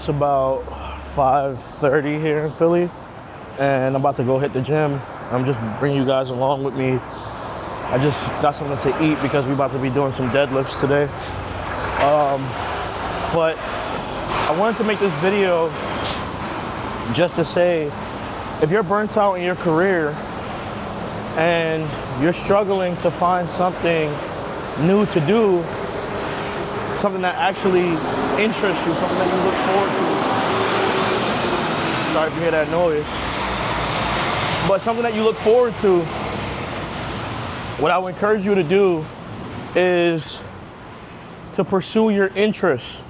It's about 5:30 here in Philly, and I'm about to go hit the gym. I'm just bringing you guys along with me. I just got something to eat because we're about to be doing some deadlifts today. But I wanted to make this video just to say, if you're burnt out in your career and you're struggling to find something new to do, something that actually interests you, something that you look forward to. Sorry if you hear that noise. But something that you look forward to, what I would encourage you to do is to pursue your interests.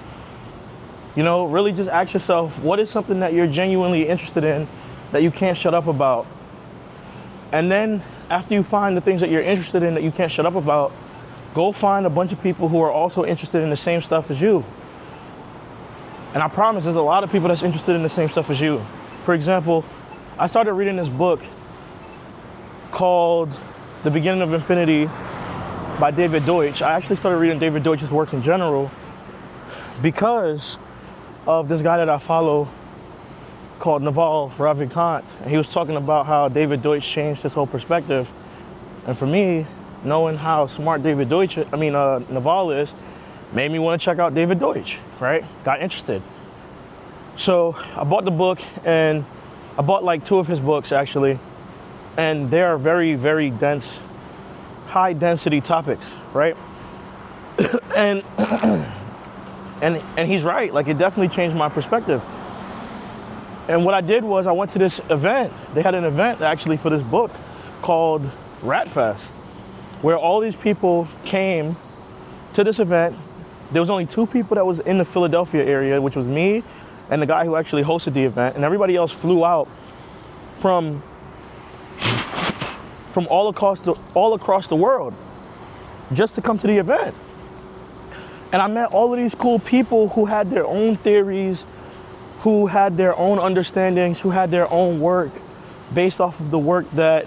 You know, really just ask yourself, what is something that you're genuinely interested in that you can't shut up about? And then after you find the things that you're interested in that you can't shut up about, go find a bunch of people who are also interested in the same stuff as you. And I promise there's a lot of people that's interested in the same stuff as you. For example, I started reading this book called The Beginning of Infinity by David Deutsch. I actually started reading David Deutsch's work in general because of this guy that I follow called Naval Ravikant. And he was talking about how David Deutsch changed his whole perspective. And for me, knowing how smart Naval is, made me want to check out David Deutsch, right? Got interested. So I bought the book, and I bought like 2 of his books actually. And they are very, very dense, high density topics, right? and he's right, like it definitely changed my perspective. And what I did was I went to this event. They had an event actually for this book called Rat Fest, where all these people came to this event. There was only 2 people that was in the Philadelphia area, which was me and the guy who actually hosted the event, and everybody else flew out from all across the world just to come to the event. And I met all of these cool people who had their own theories, who had their own understandings, who had their own work based off of the work that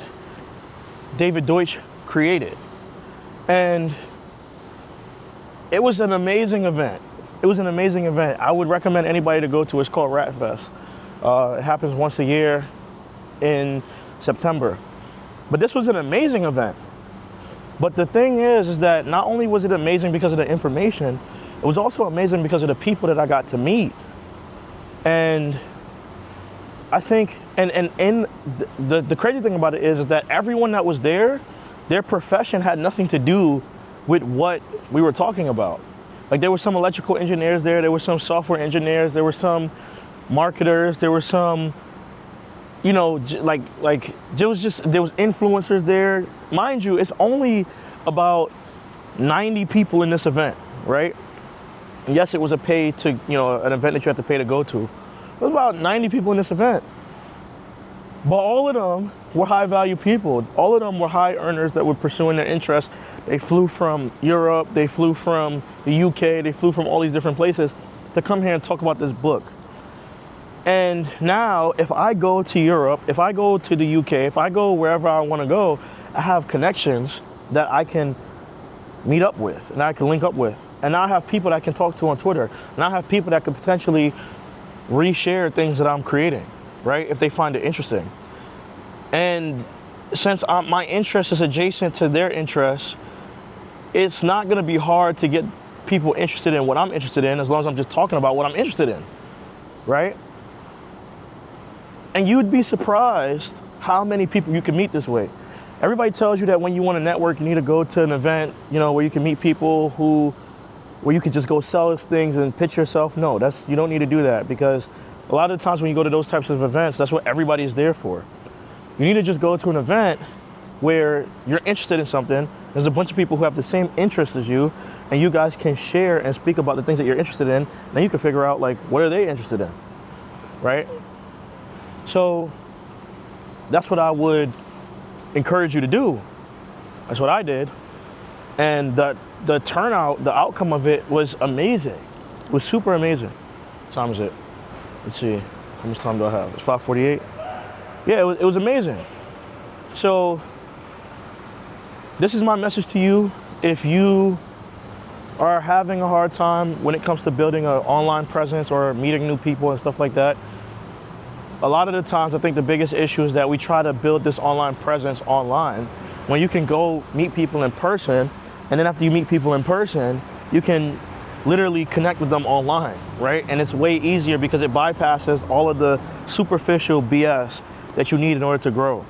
David Deutsch created. And it was an amazing event. It was an amazing event. I would recommend anybody to go to. It's called Rat Fest. It happens once a year in September. But this was an amazing event. But the thing is that not only was it amazing because of the information, it was also amazing because of the people that I got to meet. And I think, and the crazy thing about it is that everyone that was there, their profession had nothing to do with what we were talking about. Like there were some electrical engineers there were some software engineers, there were some marketers, there were some, you know, there was influencers there. Mind you, it's only about 90 people in this event, right? Yes, it was a pay to, you know, an event that you have to pay to go to. There was about 90 people in this event. But all of them were high value people. All of them were high earners that were pursuing their interests. They flew from Europe, they flew from the UK, they flew from all these different places to come here and talk about this book. And now, if I go to Europe, if I go to the UK, if I go wherever I want to go, I have connections that I can meet up with and I can link up with. And now I have people that I can talk to on Twitter. And I have people that could potentially reshare things that I'm creating, right? If they find it interesting. And since my interest is adjacent to their interests, it's not going to be hard to get people interested in what I'm interested in as long as I'm just talking about what I'm interested in, right? And you'd be surprised how many people you can meet this way. Everybody tells you that when you want to network, you need to go to an event, you know, where you can meet people where you can just go sell things and pitch yourself. No, you don't need to do that, because a lot of the times when you go to those types of events, that's what everybody is there for. You need to just go to an event where you're interested in something. There's a bunch of people who have the same interests as you, and you guys can share and speak about the things that you're interested in. Then you can figure out, like, what are they interested in, right? So that's what I would encourage you to do. That's what I did. And the turnout, the outcome of it was amazing. It was super amazing. What time is it? Let's see. How much time do I have? It's 5:48. Yeah, it was amazing. So this is my message to you. If you are having a hard time when it comes to building an online presence or meeting new people and stuff like that, a lot of the times I think the biggest issue is that we try to build this online presence online when you can go meet people in person, and then after you meet people in person, you can literally connect with them online, right? And it's way easier because it bypasses all of the superficial BS that you need in order to grow.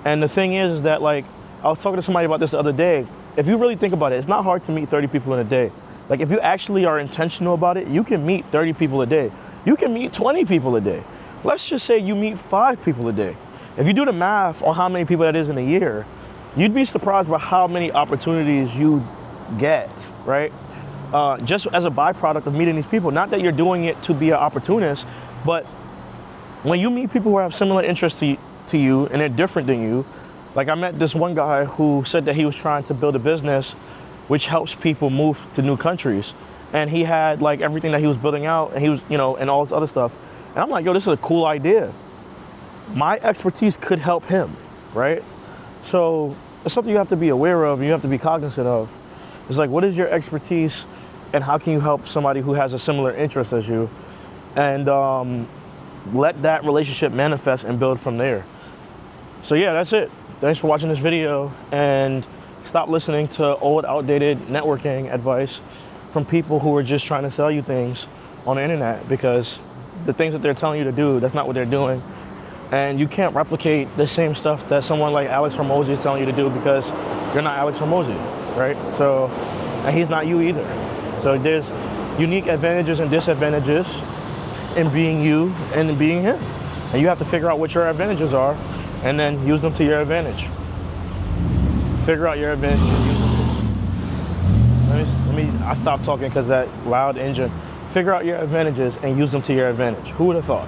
And the thing is that, like, I was talking to somebody about this the other day. If you really think about it, it's not hard to meet 30 people in a day. Like, if you actually are intentional about it, you can meet 30 people a day. You can meet 20 people a day. Let's just say you meet 5 people a day. If you do the math on how many people that is in a year, you'd be surprised by how many opportunities you get, right? Just as a byproduct of meeting these people. Not that you're doing it to be an opportunist, but when you meet people who have similar interests to you and they're different than you, like I met this one guy who said that he was trying to build a business which helps people move to new countries. And he had like everything that he was building out, and he was, you know, and all this other stuff. And I'm like, yo, this is a cool idea. My expertise could help him, right? So it's something you have to be aware of, and you have to be cognizant of. It's like, what is your expertise, and how can you help somebody who has a similar interest as you? And let that relationship manifest and build from there. So yeah, that's it. Thanks for watching this video, and stop listening to old, outdated networking advice from people who are just trying to sell you things on the internet, because the things that they're telling you to do, that's not what they're doing. And you can't replicate the same stuff that someone like Alex Hormozi is telling you to do, because you're not Alex Hormozi, right? So, and he's not you either. So there's unique advantages and disadvantages in being you and in being him. And you have to figure out what your advantages are and then use them to your advantage. Figure out your advantages and use them I stopped talking because that loud engine. Figure out your advantages and use them to your advantage. Who would have thought?